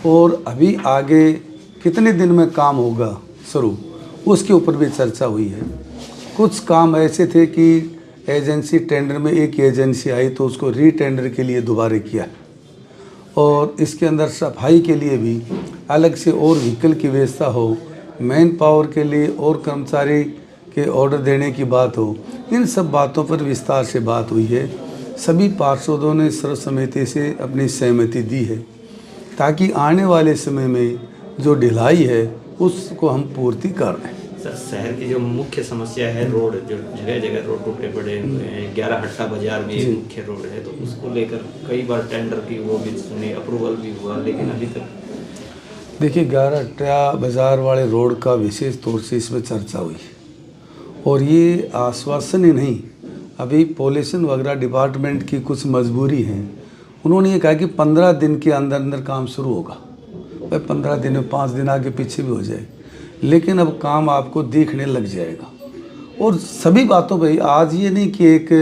और अभी आगे कितने दिन में काम होगा शुरू, उसके ऊपर भी चर्चा हुई है। कुछ काम ऐसे थे कि एजेंसी टेंडर में एक एजेंसी आई तो उसको रीटेंडर के लिए दोबारा किया, और इसके अंदर सफाई के लिए भी अलग से और व्हीकल की व्यवस्था हो, मैन पावर के लिए और कर्मचारी के ऑर्डर देने की बात हो। इन सब बातों पर विस्तार से बात हुई है। सभी पार्षदों ने सर्वसम्मति से अपनी सहमति दी है ताकि आने वाले समय में जो ढिलाई है उसको हम पूर्ति कर दें। सर, शहर की जो मुख्य समस्या है रोड, जो जगह जगह रोड टूटे पड़े हुए हैं, 11 हट्टा बाजार भी एक मुख्य रोड है, तो उसको लेकर कई बार टेंडर की वो भी सुनी, अप्रूवल भी हुआ, लेकिन अभी तक देखिए 11 हट्टा बाजार वाले रोड का विशेष तौर से इसमें चर्चा हुई और ये आश्वासन ही नहीं, अभी पॉल्यूशन वगैरह डिपार्टमेंट की कुछ मजबूरी है। उन्होंने ये कहा कि 15 दिन के अंदर अंदर काम शुरू होगा। भाई 15 दिन में 5 दिन आगे पीछे भी हो जाए, लेकिन अब काम आपको दिखने लग जाएगा। और सभी बातों पर, आज ये नहीं कि एक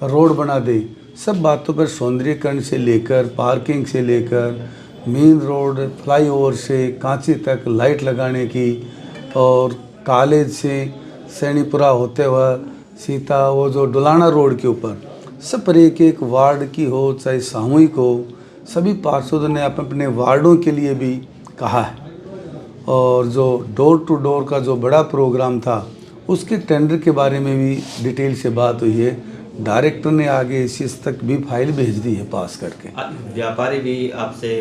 रोड बना दे, सब बातों पर सौंदर्यीकरण से लेकर पार्किंग से लेकर मेन रोड फ्लाईओवर से कांची तक लाइट लगाने की, और कॉलेज से सैनीपुरा होते हुआ सीता वो जो डुलाना रोड के ऊपर सब पर एक वार्ड की हो चाहे सामूहिक हो, सभी पार्षदों ने अपने वार्डों के लिए भी कहा है। और जो डोर टू डोर का जो बड़ा प्रोग्राम था उसके टेंडर के बारे में भी डिटेल से बात हुई है। डायरेक्टर ने आगे इस तक भी फाइल भेज दी है पास करके। व्यापारी भी आपसे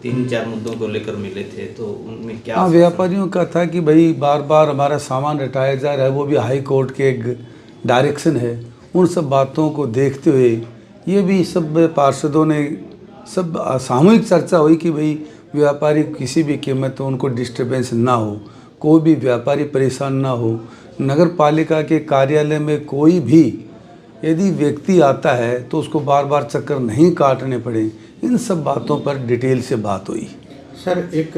3-4 मुद्दों को लेकर मिले थे, तो उनमें क्या? हाँ, व्यापारियों का था कि भाई बार बार हमारा सामान हटाया जा रहा है, वो भी हाई कोर्ट के एक डायरेक्शन है। उन सब बातों को देखते हुए ये भी सब पार्षदों ने सब सामूहिक चर्चा हुई कि भाई व्यापारी किसी भी कीमत पर उनको डिस्टर्बेंस ना हो, कोई भी व्यापारी परेशान ना हो। नगर पालिका के कार्यालय में कोई भी यदि व्यक्ति आता है तो उसको बार बार चक्कर नहीं काटने पड़े। इन सब बातों पर डिटेल से बात हुई। सर, एक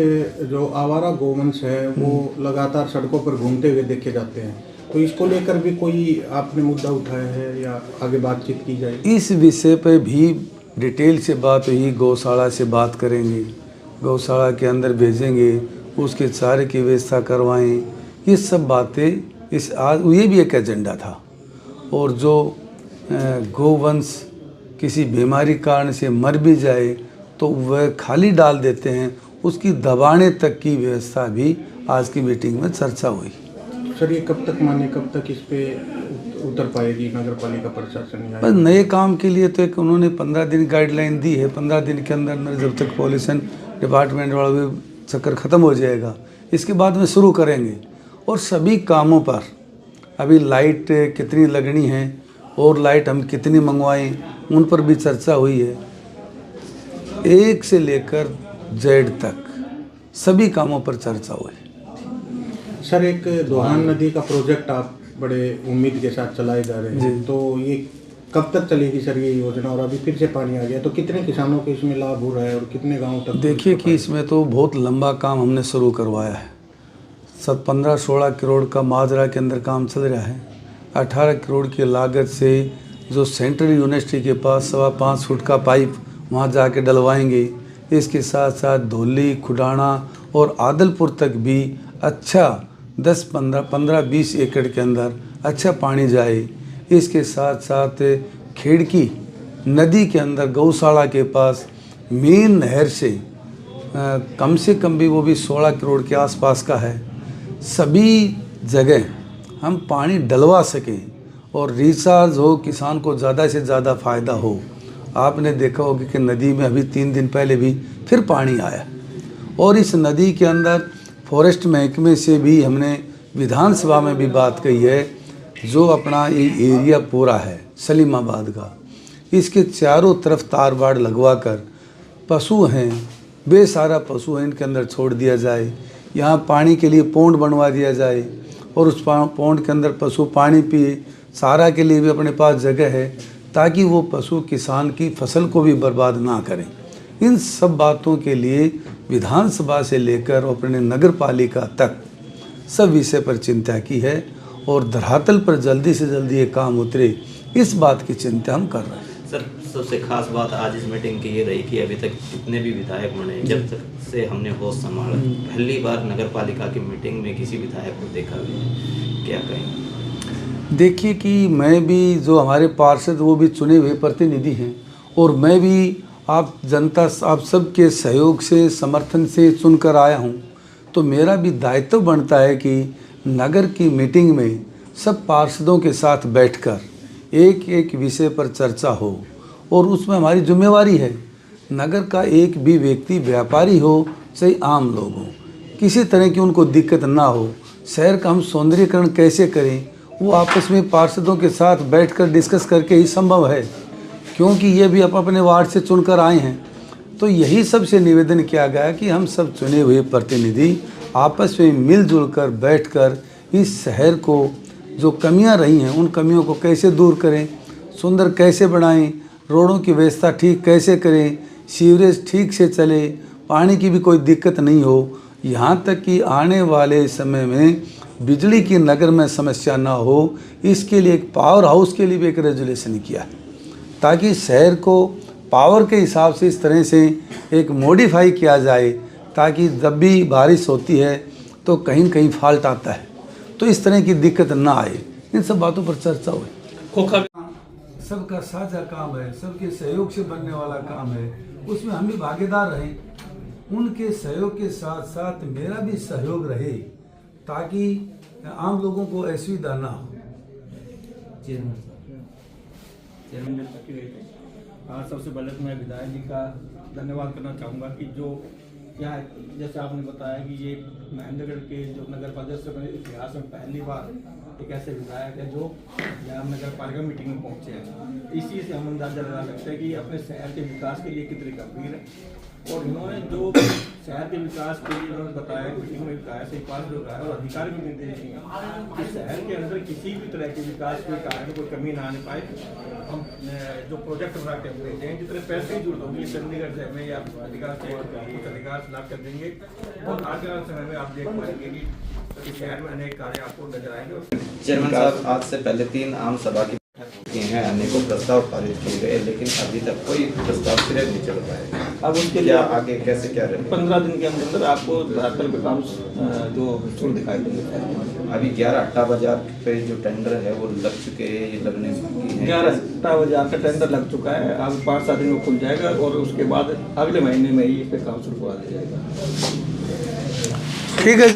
जो आवारा गोवंश है वो लगातार सड़कों पर घूमते हुए देखे जाते हैं, तो इसको लेकर भी कोई आपने मुद्दा उठाया है या आगे बातचीत की जाए? इस विषय पर भी डिटेल से बात हुई। गौशाला से बात करेंगे, गौशाला के अंदर भेजेंगे, उसके चारे की व्यवस्था करवाएं। ये सब बातें इस आज ये भी एक एजेंडा था। और जो गोवंश किसी बीमारी कारण से मर भी जाए तो वह खाली डाल देते हैं, उसकी दबाने तक की व्यवस्था भी आज की मीटिंग में चर्चा हुई। सर, ये कब तक माने, कब तक इस पे उतर पाएगी नगर पालिका प्रशासन? पर नए काम के लिए तो एक उन्होंने 15 दिन गाइडलाइन दी है। 15 दिन के अंदर अंदर जब तक पॉल्यूशन डिपार्टमेंट वाला भी चक्कर ख़त्म हो जाएगा, इसके बाद में शुरू करेंगे। और सभी कामों पर अभी लाइट कितनी लगनी है और लाइट हम कितनी मंगवाएं, उन पर भी चर्चा हुई है। 1 से लेकर Z तक सभी कामों पर चर्चा हुई। सर, एक दोहान नदी का प्रोजेक्ट आप बड़े उम्मीद के साथ चलाए जा रहे हैं, तो ये कब तक चलेगी सर ये योजना? और अभी फिर से पानी आ गया तो कितने किसानों को इसमें लाभ हो रहा है और कितने गाँव तक? देखिए कि इसमें तो बहुत लंबा काम हमने शुरू करवाया है। 15-16 करोड़ का माजरा के अंदर काम चल रहा है। 18 करोड़ की लागत से जो सेंट्रल यूनिवर्सिटी के पास 5.25 फुट का पाइप वहाँ जाके डलवाएंगे। इसके साथ साथ धौली, खुडाना और आदलपुर तक भी अच्छा 10-15-20 एकड़ के अंदर अच्छा पानी जाए। इसके साथ साथ खेड़की नदी के अंदर गौशाला के पास मेन नहर से कम भी वो भी 16 करोड़ के आसपास का है। सभी जगह हम पानी डलवा सकें और रिचार्ज हो, किसान को ज़्यादा से ज़्यादा फ़ायदा हो। आपने देखा होगा कि नदी में अभी 3 दिन पहले भी फिर पानी आया। और इस नदी के अंदर फॉरेस्ट महकमे से भी हमने विधानसभा में भी बात कही है। जो अपना ये एरिया पूरा है सलीमाबाद का, इसके चारों तरफ तार बाड़ लगवा कर पशु हैं, बेसारा पशु हैं, इनके अंदर छोड़ दिया जाए। यहाँ पानी के लिए पौंड बनवा दिया जाए और उस पौंड के अंदर पशु पानी पिए। चारा के लिए भी अपने पास जगह है ताकि वो पशु किसान की फसल को भी बर्बाद ना करें। इन सब बातों के लिए विधानसभा से लेकर अपने नगर पालिका तक सब विषय पर चिंता की है और धरातल पर जल्दी से जल्दी ये काम उतरे, इस बात की चिंता हम कर रहे हैं। सर, सबसे खास बात आज इस मीटिंग की ये रही कि अभी तक जितने भी विधायक बने, जब तक से हमने होश संभाला, पहली बार नगर पालिका की मीटिंग में किसी विधायक को देखा भी नहीं। क्या कहेंगे? देखिए कि मैं भी, जो हमारे पार्षद वो भी चुने हुए प्रतिनिधि हैं, और मैं भी आप जनता, आप सबके सहयोग से, समर्थन से चुनकर आया हूँ। तो मेरा भी दायित्व बनता है कि नगर की मीटिंग में सब पार्षदों के साथ बैठकर एक एक विषय पर चर्चा हो, और उसमें हमारी जिम्मेवारी है नगर का एक भी व्यक्ति, व्यापारी हो चाहे आम लोग हो, किसी तरह की उनको दिक्कत ना हो। शहर का हम सौंदर्यीकरण कैसे करें, वो आपस में पार्षदों के साथ बैठकर डिस्कस करके ही संभव है, क्योंकि ये भी अपने वार्ड से चुनकर आए हैं। तो यही सबसे निवेदन किया गया कि हम सब चुने हुए प्रतिनिधि आपस में मिलजुल कर बैठकर इस शहर को जो कमियां रही हैं उन कमियों को कैसे दूर करें, सुंदर कैसे बनाएं, रोडों की व्यवस्था ठीक कैसे करें, सीवरेज ठीक से चले, पानी की भी कोई दिक्कत नहीं हो, यहाँ तक कि आने वाले समय में बिजली की नगर में समस्या ना हो। इसके लिए एक पावर हाउस के लिए भी एक रेजुलेशन किया है, ताकि शहर को पावर के हिसाब से इस तरह से एक मॉडिफाई किया जाए, ताकि जब भी बारिश होती है तो कहीं न कहीं फॉल्ट आता है, तो इस तरह की दिक्कत ना आए। इन सब बातों पर चर्चा हुई। सबका साझा काम है, सबके सहयोग से बनने वाला काम है, उसमें हम भी भागीदार रहें। उनके सहयोग के साथ साथ मेरा भी सहयोग रहे, ताकि आम लोगों को असुविधा ना हो। सबसे पहले तो मैं विधायक जी का धन्यवाद करना चाहूँगा कि जो यहाँ, जैसे आपने बताया कि ये महेंद्रगढ़ के जो नगर पालिका के इतिहास में पहली बार एक ऐसे विधायक है जो यहाँ नगर पालिका मीटिंग में पहुँचे हैं। इसी से हम अंदाजा लगा सकते हैं कि अपने शहर के विकास के लिए कितने गंभीर है। और इन्होंने जो शहर के विकास के लिए उन्होंने बताया, मीटिंग में बताया, सही पास जो है, और अधिकार भी निर्देश दिए कि शहर के अंदर किसी भी तरह के विकास के कारण कोई कमी ना आने पाए। हम जो प्रोजेक्ट बना के देते हैं, जितने पैसे की जरूरत होगी चंडीगढ़ से हमें या अधिकार से कुछ अधिकार से लाभ कर देंगे, और आगे वाले समय में आप देख पाएंगे कि शहर में अनेक कार्य आपको नजर आएंगे। चेयरमैन साहब, आज से पहले 3 आम सभा की किए हैं, अनेकों प्रस्ताव पारित किए गए, लेकिन अभी तक कोई प्रस्ताव सिरे नहीं चल पाए। अब उसके क्या आगे कैसे क्या रहे? 15 दिन के अंदर आपको धरातल पे काम जो शुरू दिखाई देंगे। अभी 11 अट्टा बाजार पे जो टेंडर है वो लग चुके हैं, ये लगने बाकी हैं। 11 अट्टा बाजार का टेंडर लग चुका है, अब 5-7 दिन में खुल जाएगा, और उसके बाद अगले महीने में ही इस पे काम शुरू करवा दिया जाएगा। ठीक है।